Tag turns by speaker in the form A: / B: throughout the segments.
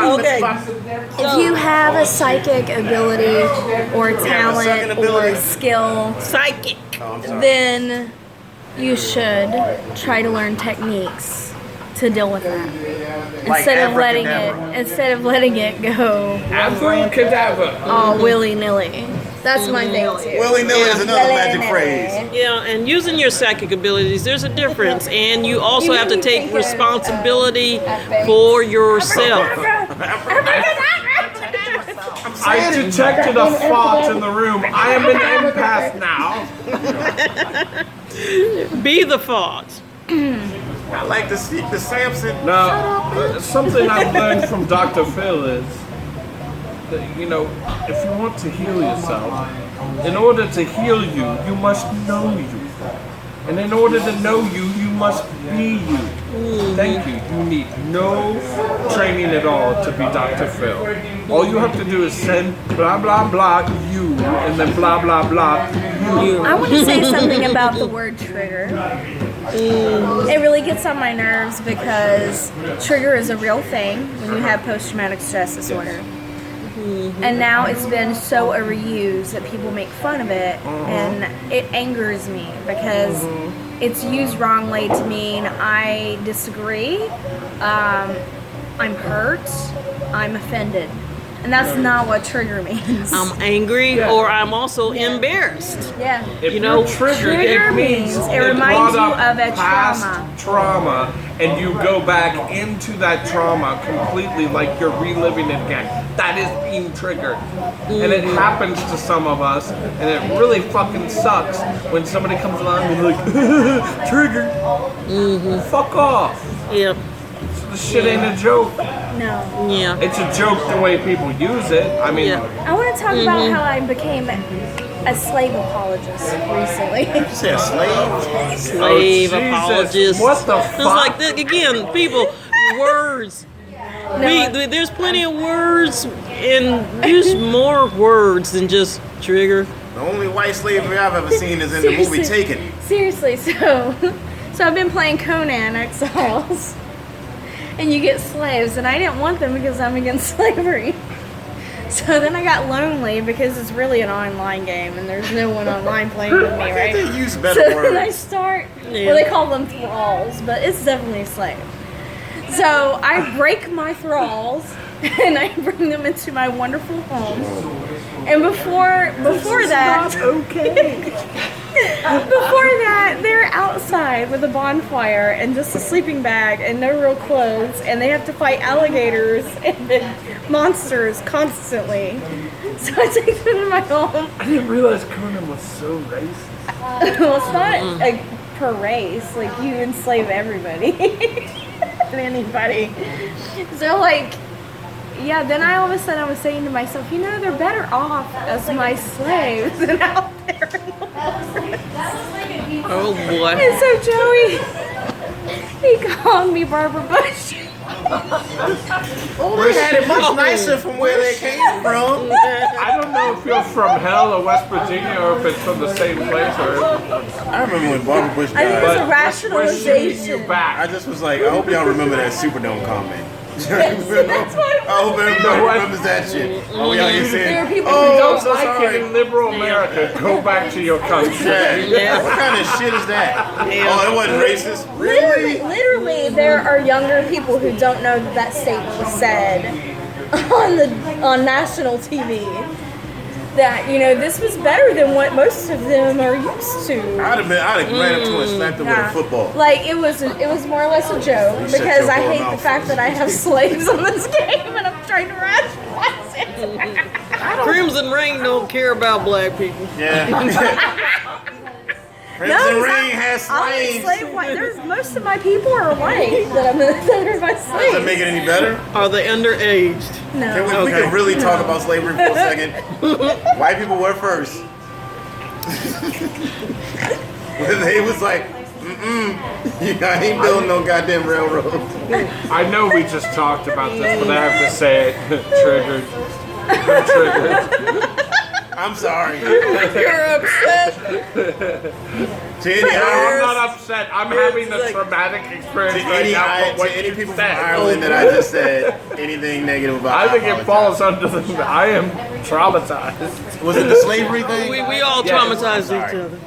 A: Okay.
B: If you have a psychic ability or talent or skill,
A: Psychic.
B: then you should try to learn techniques to deal with that instead of letting it go
C: Abracadabra.
B: all willy nilly. That's my thing too.
D: Willy nilly is another magic phrase.
A: Yeah, and using your psychic abilities, there's a difference, and you also have to take responsibility for yourself.
C: I detected a fart in the room. I am an empath now.
A: Be the thought.
D: I like the Samson.
C: Now, something I've learned from Dr. Phil is that, if you want to heal yourself, in order to heal you, you must know you. And in order to know you, you must be you. Thank you. You need no training at all to be Dr. Phil. All you have to do is send blah, blah, blah, you, and then blah, blah, blah, you.
B: I want to say something about the word trigger. It really gets on my nerves because trigger is a real thing when you have post-traumatic stress disorder. And now it's been so overused that people make fun of it, and it angers me because it's used wrongly to mean I disagree, I'm hurt, I'm offended. And that's not what trigger means.
A: I'm angry, or I'm also embarrassed.
B: Yeah.
C: If
A: You know,
C: triggered,
B: trigger
C: it means
B: it reminds you
C: brought up
B: of a
C: past
B: trauma.
C: and you go back into that trauma completely, like you're reliving it again. That is being triggered, and it happens to some of us, and it really fucking sucks when somebody comes along and you're like, triggered. Fuck off.
A: Yep.
C: This shit ain't a joke.
B: No.
A: Yeah.
C: It's a joke the way people use it. I mean,
A: Yeah.
B: I want to talk about how I became a slave apologist recently.
D: You said a slave?
A: Slave
C: Jesus,
A: apologist.
C: what the
A: It's
C: fuck?
A: like that again. People, words. There's plenty of words, and use more words than just trigger.
D: The only white slavery I've ever seen is in the movie Taken.
B: Seriously, so I've been playing Conan Exiles, and you get slaves, and I didn't want them because I'm against slavery. So then I got lonely because it's really an online game, and there's no one online playing with me, right?
D: They use better
B: So
D: words.
B: then I start, well, they call them thralls, but it's definitely a slave. So I break my thralls, and I bring them into my wonderful home. And before that, before that, they're outside with a bonfire and just a sleeping bag and no real clothes, and they have to fight alligators and monsters constantly. So I take them to my home.
C: I didn't realize Conan was so racist.
B: Well, it's not per race. Like, you enslave everybody and anybody. So, like, yeah, then all of a sudden I was saying to myself, they're better off as my slaves than out there in the world.
A: Oh boy.
B: And so Joey, he called me Barbara Bush.
D: Oh, they had it much nicer from where they came from.
C: I don't know if you're from hell or West Virginia or if it's from the same place or.
D: I remember when Barbara Bush
B: I think
D: died.
B: it's a
C: We're shooting
B: rationalization.
C: you back.
D: I just was like, I hope y'all remember that Superdome comment.
B: That's what
D: I hope everybody remembers that shit. Oh, we out here saying,
B: There are people
C: If you
D: oh, I'm
C: don't
D: so
C: like
D: sorry.
C: it in liberal America, go back to your country.
D: Yeah. What kind of shit is that? Oh, it wasn't racist? Really?
B: Literally, there are younger people who don't know that statement was said on national TV. That this was better than what most of them are used to.
D: I'd have ran up to him and slapped him with a football.
B: Like it was more or less a joke
D: shut
B: because
D: your
B: I
D: whole
B: hate the
D: mouth
B: fact
D: first.
B: that I have slaves on this game and I'm trying to rationalize it.
A: Crimson Rain don't care about black people.
D: Yeah. Crimson
B: No,
D: Ring has
B: I'm
D: slaves.
B: slave white. Most of my people are white that are my
D: Does
B: slaves.
D: that make it any better?
A: Are they underaged?
B: No.
D: Can we can really talk about slavery for a second? White people were first. They was like, I ain't building no goddamn railroad.
C: I know we just talked about this, but I have to say it. Triggered. I'm triggered.
D: I'm sorry.
A: You're upset.
D: To any
C: I'm
D: Irish,
C: not upset. I'm having a traumatic experience
D: to
C: right now.
D: any people from Ireland that I just said anything negative about,
C: I think it
D: apologize.
C: falls under the. I am traumatized.
D: Was it the slavery thing?
A: We all
C: Yes.
A: traumatize each
D: Sorry.
A: other.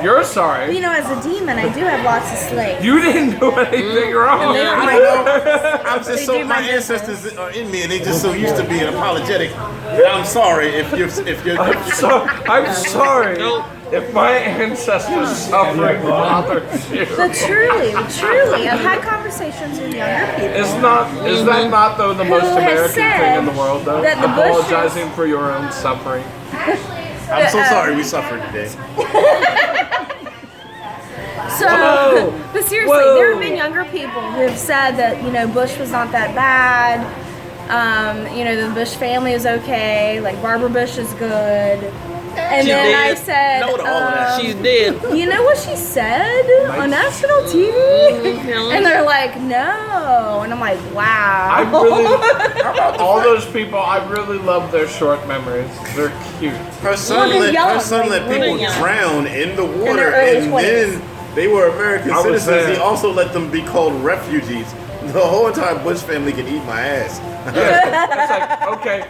C: You're sorry.
B: You know, as a demon, I do have lots of slaves.
C: You didn't do anything wrong.
B: They
D: I
B: might-
D: know. I'm just
B: They
D: so
B: do
D: my
B: my
D: ancestors are in me, and they just so used to being apologetic. That I'm sorry if you're.
C: I'm sorry
A: Nope.
C: if my ancestors' suffering bothers you.
B: But truly, I've had conversations with younger people.
C: Is that not though the most
B: Who has
C: American thing
B: said
C: in the world though?
B: that the Bushes-
C: Apologizing for your own suffering.
D: I'm so sorry we suffered today.
B: So, but seriously,
A: Whoa.
B: there have been younger people who have said that, you know, Bush was not that bad. You know, the Bush family is okay. Like, Barbara Bush is good. And
A: She
B: then
A: did.
B: I said,
D: No to all of that.
A: She's dead.
B: you know what she said on national TV? And they're like, no. And I'm like, wow.
C: I really, all those people, I really love their short memories. They're cute.
D: Her son
B: they're
D: let
B: young,
D: let
B: like,
D: people
A: really young.
D: drown in the water,
B: their early
D: and
B: 20s.
D: then they were American
C: I was
D: citizens.
C: there.
D: He also let them be called refugees. The whole entire Bush family can eat my ass.
C: It's like, okay,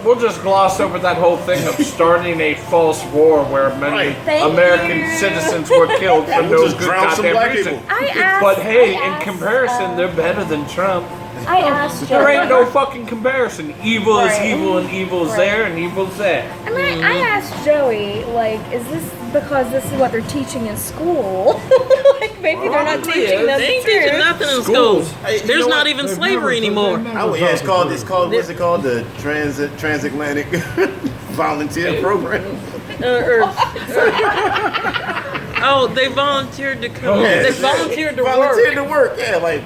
C: we'll just gloss over that whole thing of starting a false war where many
D: Right.
B: Thank
C: American
B: you.
C: citizens were killed for
D: We'll
C: no
D: just
C: good
D: drown some
C: goddamn
D: black
C: reason.
D: people.
B: I asked,
C: But hey,
B: I
C: in
B: asked,
C: comparison, they're better than Trump.
B: I asked
C: There ain't no
B: Joey.
C: fucking comparison. Evil is
B: Right.
C: evil, and evil's
B: Right.
C: there, and evil's there.
B: I mean, I asked Joey, like, is this because this is what they're teaching in school? Like, maybe they're not
C: Probably
B: teaching
C: is.
B: them
A: They ain't
B: the
A: teaching
B: truth.
A: nothing in
C: Schools.
A: school.
D: Hey, you
A: There's
D: know
A: not
D: what?
A: even slavery anymore.
D: It's called what's it called? The transatlantic volunteer program.
A: Oh, they volunteered to come.
D: Yeah,
A: They volunteered to
D: volunteered
A: work.
D: to work. Yeah, like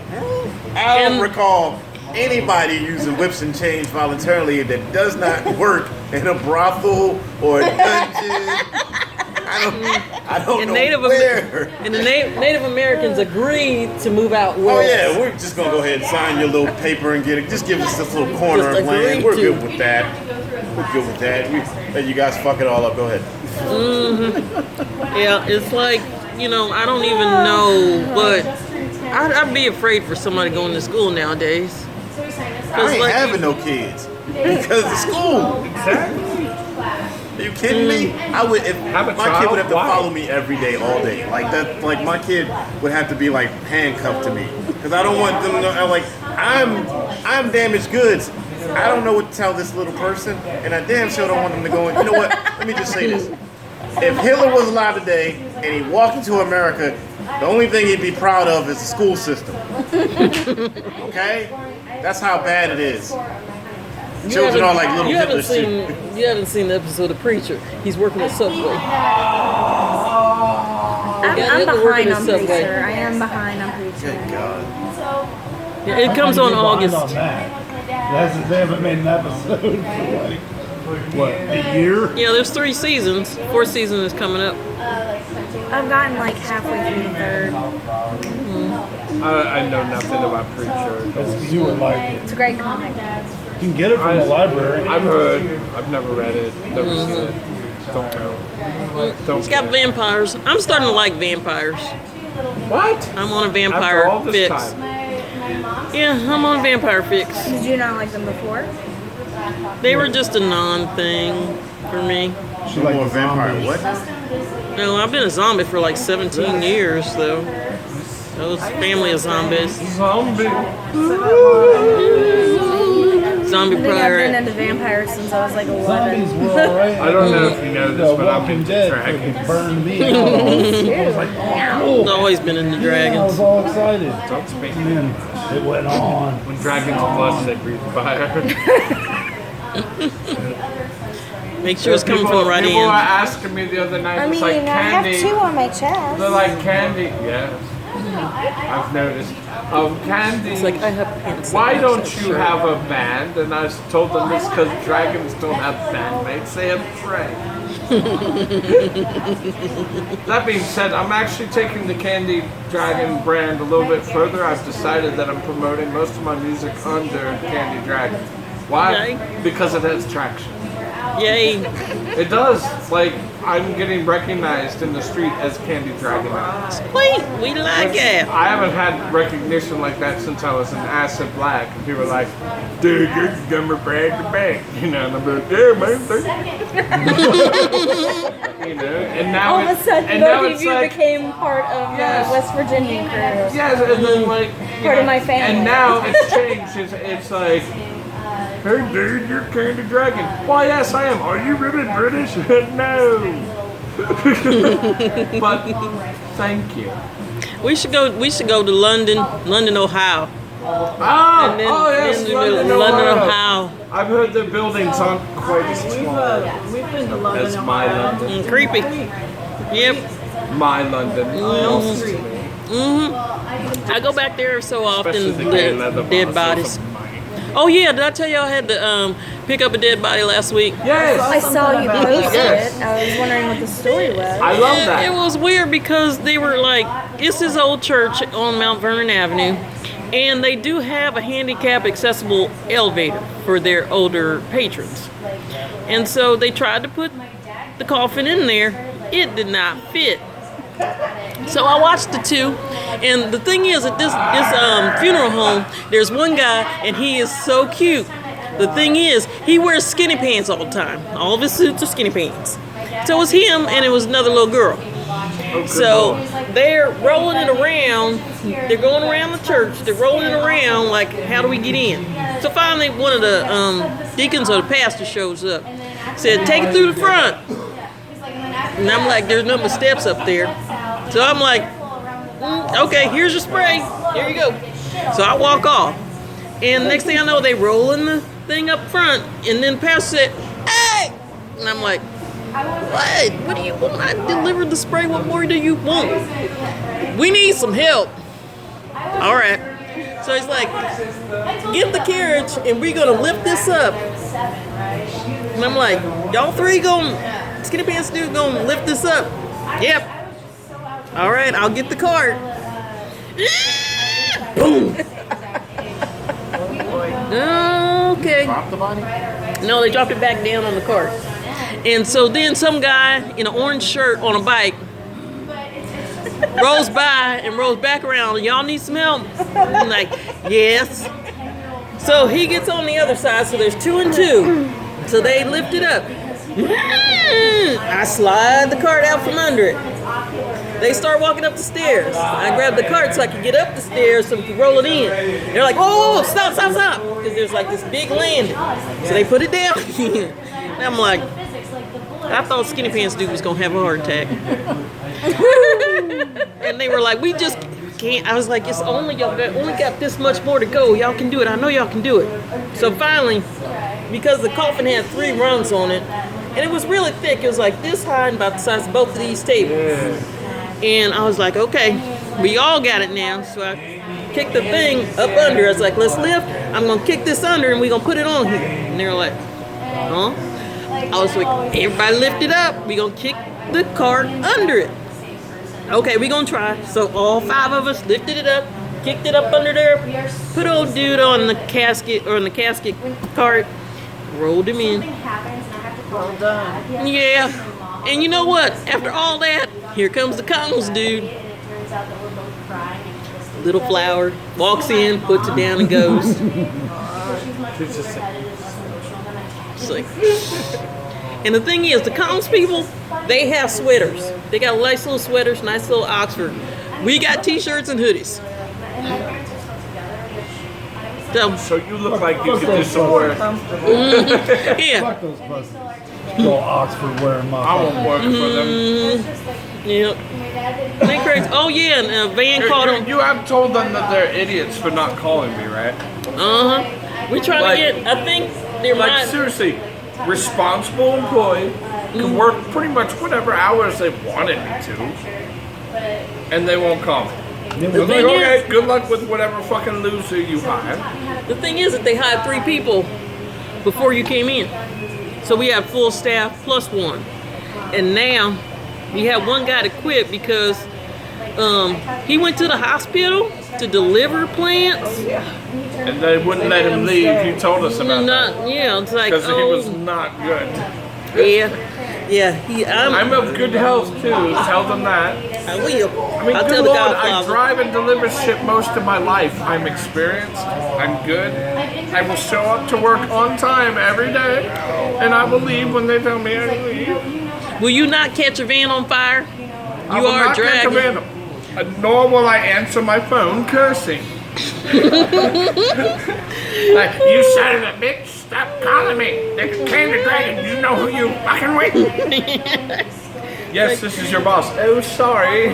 D: I don't
A: And-
D: recall anybody using whips and chains voluntarily that does not work in a brothel or a dungeon. I don't know where.
A: And the Native Americans agreed to move out west.
D: Oh yeah, we're just gonna go ahead and sign your little paper and get it. Just give us this little corner
A: Just
D: of land.
A: agreed
D: We're
A: to.
D: good with that. We're good with that. We let you guys fuck it all up. Go ahead.
A: Yeah, it's like, you know, I don't even know, but I'd be afraid for somebody going to school nowadays.
D: I ain't
A: like-
D: having no kids because of school. Are you kidding me? I would if
C: Have a
D: my kid would have to
C: child? Why?
D: follow me every day, all day. Like that. Like my kid would have to be like handcuffed to me because I don't want them to. I'm damaged goods. I don't know what to tell this little person, and I damn sure don't want them to go in. You know what? Let me just say this. If Hitler was alive today and he walked into America, the only thing he'd be proud of is the school system. Okay? That's how bad it is. Children are like little
A: you haven't
D: Hitler
A: seen you haven't seen the episode of Preacher. He's working at Subway.
B: I'm
A: Yeah, you're working
B: behind
A: at
B: on
A: Subway.
B: Preacher. I am behind on Preacher.
D: God.
A: Yeah, it comes on August.
E: On that. They haven't made an episode for like, what, a year?
A: Yeah, there's 3 seasons. 4th season is coming up.
B: I've gotten like halfway through the third.
C: I know nothing about Preacher.
E: Because you would like it.
B: It's a great comic.
E: You can get it from the library.
C: I've heard. I've never read it. Never seen it. Don't know. Don't
A: It's got
C: care.
A: vampires. I'm starting to like vampires.
C: What?
A: I'm on a
C: After
A: vampire
C: all this
A: fix.
C: time.
A: Yeah, I'm on a vampire fix.
B: Did you not like them before?
A: They were just a non-thing for me.
E: She liked
D: More
E: the
D: vampire.
E: zombies.
D: What?
A: No, I've been a zombie for like 17 years, though. I was family of zombies.
C: Zombie.
A: Zombie
B: I think I've been
A: pirate.
B: into vampires since I was like
E: Zombies
B: 11.
E: were alright.
C: I don't know if you know this, but I'm
E: Walking
C: into
E: Dead
C: dragons.
E: fucking burned me out. I was like,
A: I've
E: oh,
A: always been into
E: I was
A: dragons.
E: all excited.
C: Don't speak.
E: And then it went on.
C: When dragons bust, they breathe fire.
A: Make sure it's coming from the right
C: People were
A: end.
C: asking me the other night,
B: I
C: it's
B: mean,
C: like
B: I have
C: candy.
B: 2 on my chest.
C: They're like candy. Yes. I've noticed. Candy.
A: It's like I have pants.
C: Why
A: on,
C: don't
A: so
C: you
A: sure.
C: have a band? And I told them this because dragons don't have bandmates, they have prey. That being said, I'm actually taking the Candy Dragon brand a little bit further. I've decided that I'm promoting most of my music under Candy Dragon. Why?
A: Okay.
C: Because it has traction.
A: Yay.
C: It does. Like, I'm getting recognized in the street as Candy Dragon now.
A: Sweet. We like it.
C: I haven't had recognition like that since I was in Acid Black. And people are like, dude, you're the gummer brag the bank. You know, and I'm like, yeah, man, thank you. You know, and now
B: All of a sudden,
C: and now
B: both
C: it's
B: of you
C: like,
B: became part of
C: Yes.
B: the West Virginian crew.
C: yes, and then like, you
B: Part of
C: know,
B: my family.
C: And now it's changed. It's like, hey, dude, you're Candy Dragon. Why, yes, I am. Are you really British? No. But thank you.
A: We should go to London, Ohio.
C: Ah,
A: And then,
C: oh yes,
A: then
C: London,
A: London,
C: Ohio.
A: Ohio.
C: I've heard the buildings aren't quite as tall
F: We've been to London,
C: as my London.
A: Creepy. Yep.
C: My London.
F: Elm Street.
A: I go back there so often.
C: Especially the gay leather
A: Dead
C: bars.
A: bodies. Oh yeah, did I tell you I had to pick up a dead body last week?
C: Yes.
B: I saw you
F: Something about
B: post
C: Yes.
B: it. I was wondering what the story was.
C: I love
A: It
C: that.
A: was weird because they were like, it's this old church on Mount Vernon Avenue, and they do have a handicap accessible elevator for their older patrons. And so they tried to put the coffin in there. It did not fit. So I watched the two, and the thing is, at this funeral home, there's one guy, and he is so cute. The thing is, he wears skinny pants all the time. All of his suits are skinny pants. So it was him, and it was another little girl. So they're rolling it around. They're going around the church. They're rolling it around like, how do we get in? So finally, one of the deacons or the pastor shows up. Said, take it through the front. And I'm like, there's no more steps up there. So I'm like, okay, here's your spray. Here you go. So I walk off. And next thing I know, they rolling the thing up front. And then pastor said, hey! And I'm like, what? What do you want? I delivered the spray. What more do you want? We need some help. All right. So he's like, get the carriage and we're going to lift this up. And I'm like, y'all three skinny pants dude gonna lift this up? Yep. All right, I'll get the cart. Boom. Okay.
D: Drop the body?
A: No, they dropped it back down on the cart. And so then some guy in an orange shirt on a bike rolls by and rolls back around. Y'all need some help? I'm like, yes. So he gets on the other side, so there's 2 and 2. So they lift it up. I slide the cart out from under it. They start walking up the stairs. I grab the cart so I can get up the stairs so we can roll it in. They're like, whoa, stop. Because there's like this big landing. So they put it down again. And I'm like, I thought Skinny Pants dude was going to have a heart attack. And they were like, we just can't. I was like, it's only y'all only got this much more to go. Y'all can do it. I know y'all can do it. So finally, because the coffin had 3 rungs on it, and it was really thick. It was like this high and about the size of both of these tables. And I was like, okay, we all got it now. So I kicked the thing up under. I was like, let's lift. I'm going to kick this under and we're going to put it on here. And they were like, huh? I was like, everybody lift it up. We're going to kick the cart under it. Okay, we're going to try. So all 5 of us lifted it up, kicked it up under there, put old dude on the casket cart, rolled him in.
F: Well done.
A: Yeah. And you know what? After all that, here comes the Connells dude. Little flower. Walks in, puts it down, and goes. It's like, and the thing is, the Connells people, they have sweaters. They got nice little sweaters, nice little Oxford. We got t-shirts and hoodies.
C: So you look like you could do some work.
A: Yeah.
E: Fuck those buses. Little Oxford wearing
C: I
E: my
C: won't work for them.
A: Yep. They crazy. Oh yeah, and a van caught them.
C: You have told them that they're idiots for not calling me, right?
A: We're trying
C: Like-
A: to get. I think they're
C: Like seriously, responsible employee can work pretty much whatever hours they wanted me to, and they won't call me.
E: Then
C: They're
E: we-
C: like,
A: thing
C: okay,
A: is-
C: good luck with whatever fucking loser you hire.
A: The thing is that they hired 3 people before you came in, so we have full staff plus 1, and now we have one guy to quit because He went to the hospital to deliver plants.
C: And they wouldn't let him leave. You told us about that.
A: It's like,
C: Because he was not good.
A: I'm
C: I'm of good health too. Tell them that.
A: I will.
C: I mean,
A: I'll
C: good
A: tell the
C: Lord, I
A: Godfather.
C: drive and deliver shit most of my life. I'm experienced. I'm good. I will show up to work on time every day, and I will leave when they tell me I leave.
A: Will you not catch a van on fire?
C: I
A: You
C: will
A: are
C: not get
A: dragging.
C: command. Nor will I answer my phone cursing. Like, you son of a bitch, stop calling me. It's Candy Dragon. You know who you fucking with? Yes, this is your boss. Oh, sorry.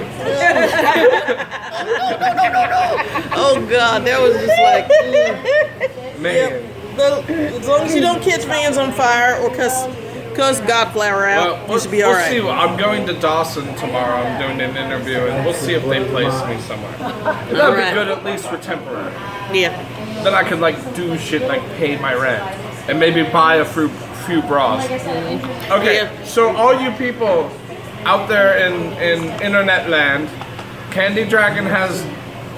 A: Oh God, that was just like.
C: Man.
A: As long as you don't catch vans on fire or cuss Godflower out, you should be
C: we'll
A: alright.
C: see. I'm going to Dawson tomorrow. I'm doing an interview, and we'll see if they place me somewhere. That'd be
A: Alright.
C: good, at least for temporary.
A: Yeah.
C: Then I could like do shit like pay my rent and maybe buy a few bras. Okay,
A: Yeah.
C: so all you people out there in internet land, Candy Dragon has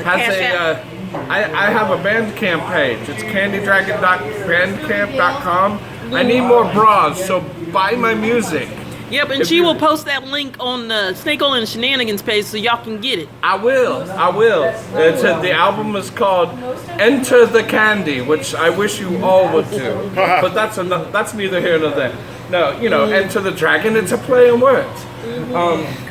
A: Cash
C: a. I have a Bandcamp page. It's candydragon.bandcamp.com. I need more bras, so buy my music.
A: Yep, and
C: If
A: she
C: you-
A: will post that link on the Oil and Shenanigans page so y'all can get it.
C: I will. The album is called Enter the Candy, which I wish you all would do. But that's neither here nor there. No, Enter the Dragon, it's a play on words.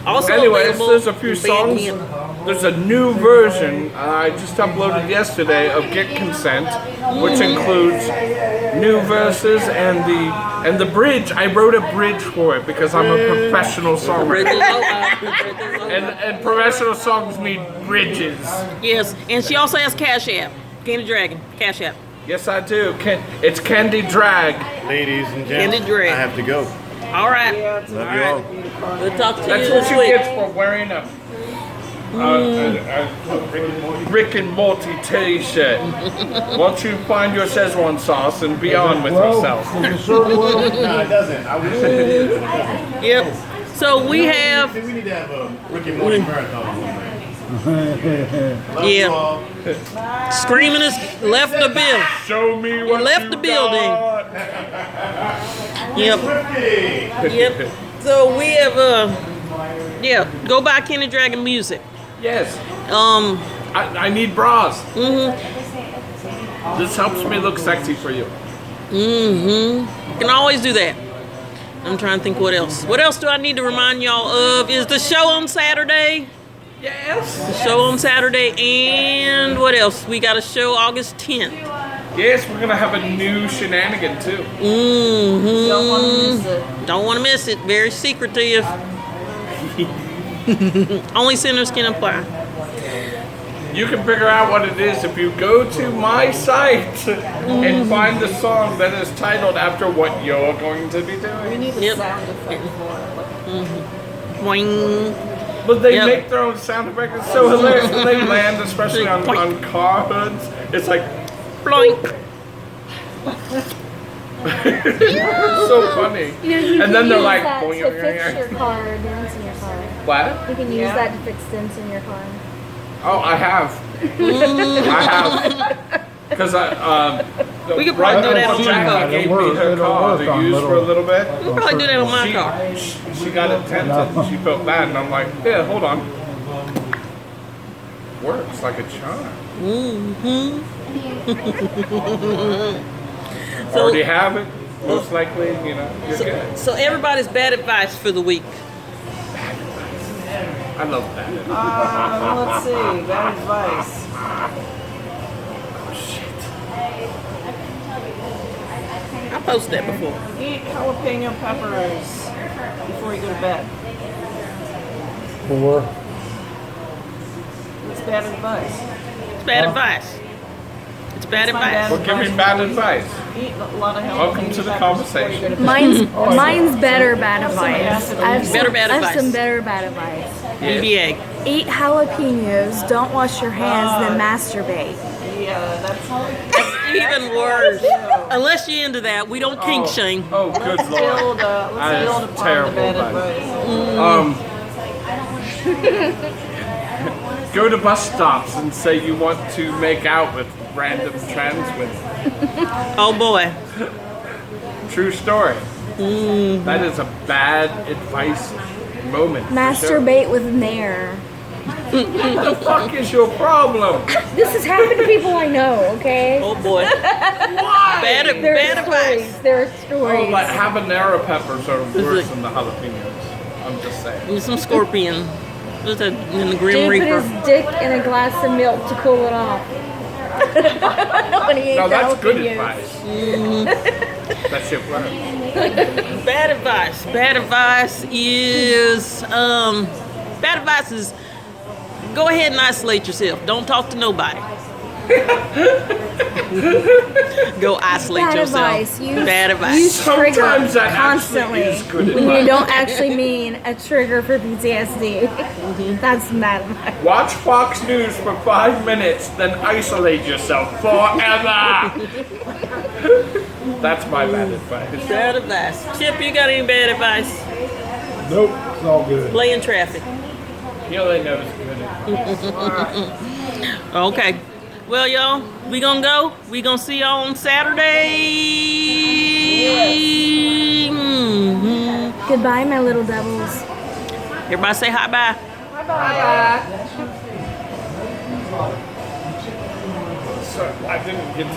A: Also
C: Anyways,
A: available
C: there's a few
A: on
C: songs.
A: Bandcamp.
C: There's a new version I just uploaded yesterday of Get Consent, which includes new verses and the bridge. I wrote a bridge for it because I'm a professional songwriter. And professional songs need bridges.
A: Yes, and she also has Cash App. Candy Dragon, Cash App.
C: Yes, I do. It's Candy Drag.
D: Ladies and
A: Candy
D: gentlemen,
A: Drag.
D: I have to go.
A: All right.
D: Love you all.
A: We'll talk to
C: That's
A: you
C: what
A: this
C: you
A: week.
C: get for wearing a Rick and Morty t-shirt. Won't you find your Szechuan sauce and be on with yourself?
D: No, it doesn't. I wish it doesn't.
A: Yep. So we have,
D: We need to have a Rick and Morty marathon. Love you
A: Yeah.
D: all.
A: Screaming us left the bill.
C: Show me what
A: left
C: you
A: the building.
C: got.
A: Yep. Yep. So we have go buy Candy Dragon music.
C: Yes.
A: Um,
C: I need bras. This helps me look sexy for you.
A: you can always do that. I'm trying to think what else. What else do I need to remind y'all of? Is the show on Saturday?
C: Yes.
A: The show on Saturday, and what else? We got a show August 10th.
C: Yes, we're gonna have a new shenanigan too.
F: Don't want to miss it.
A: Don't want to miss it. Very secretive. Only sinners can apply.
C: You can figure out what it is if you go to my site and find the song that is titled after what you're going to be
F: We
C: doing.
F: need a
A: Yep.
F: sound effect for it.
A: Boing.
C: But they
A: Yep.
C: make their own sound effect. It's so hilarious when they land, especially on car hoods. It's like,
A: Bloink.
C: so funny. And then they're like,
G: that
C: boing,
G: to
C: boing,
G: fix
C: boing.
G: your car, dents in your car.
C: What?
G: You can use that to fix dents in your car.
C: Oh, I have. I have. Because
A: We could probably do that on my
C: Jackie
A: car.
C: gave me her car to use for a little bit.
A: We could probably do that on my car.
C: She got it tinted and she felt bad, and I'm like, yeah, hold on. Works like a charm. Already have it. Most likely, you're good.
A: So everybody's bad advice for the week.
C: I love that.
F: Let's see. Bad advice.
A: I posted that before.
F: Eat jalapeno peppers before you go to bed.
E: Four.
F: It's bad advice.
A: It's bad advice. It's bad
F: It's my
A: advice.
C: Well, give me bad advice.
F: Eat a lot of jalapeno
C: Welcome to the
F: peppers before you
C: conversation.
F: go to bed.
B: Mine's better bad advice. I have
A: Better bad
B: I have
A: advice.
B: some better bad advice.
A: BBA.
B: Eat jalapenos, don't wash your hands, then masturbate.
F: Yeah, that's
A: Even worse. Unless you're into that, we don't kink shame.
C: Oh, good lord.
F: build.
C: That
F: Let's
C: is
F: build upon
C: terrible
F: the bad
C: advice.
F: advice.
C: Go to bus stops and say you want to make out with random trans women.
A: Oh boy.
C: True story. That is a bad advice moment. for sure.
G: Masturbate with Nair.
C: What the fuck is your problem?
G: This has happened to people I know, okay?
A: Oh boy.
C: Why?
A: Bad
G: There are
A: advice.
G: stories. There are
C: Oh,
G: stories.
C: but habanero peppers are worse
A: it-
C: than the jalapenos. I'm just saying.
A: With some scorpion. Just in the Grim
G: Dude
A: Reaper.
G: put his dick in a glass of milk to cool it off. When he ate
C: No,
G: the
C: that's good
G: jalapenos.
C: advice. That shit works.
A: Bad advice. Bad advice is go ahead and isolate yourself. Don't talk to nobody. Go isolate
G: Bad
A: yourself.
G: advice. Use-
A: Bad advice.
G: use- Trigger
C: Sometimes that
G: constantly.
C: actually is good
G: When you
C: advice.
G: don't actually mean a trigger for PTSD. That's bad advice.
C: Watch Fox News for 5 minutes, then isolate yourself forever. That's my bad advice.
A: Bad advice. Chip, you got any bad advice?
E: Nope, it's all good.
A: Play in traffic.
C: Healing knows good advice.
A: Okay. Well, y'all, we gonna go. We gonna see y'all on Saturday.
G: Goodbye, my little devils.
A: Everybody say hi, bye.
C: So I didn't get to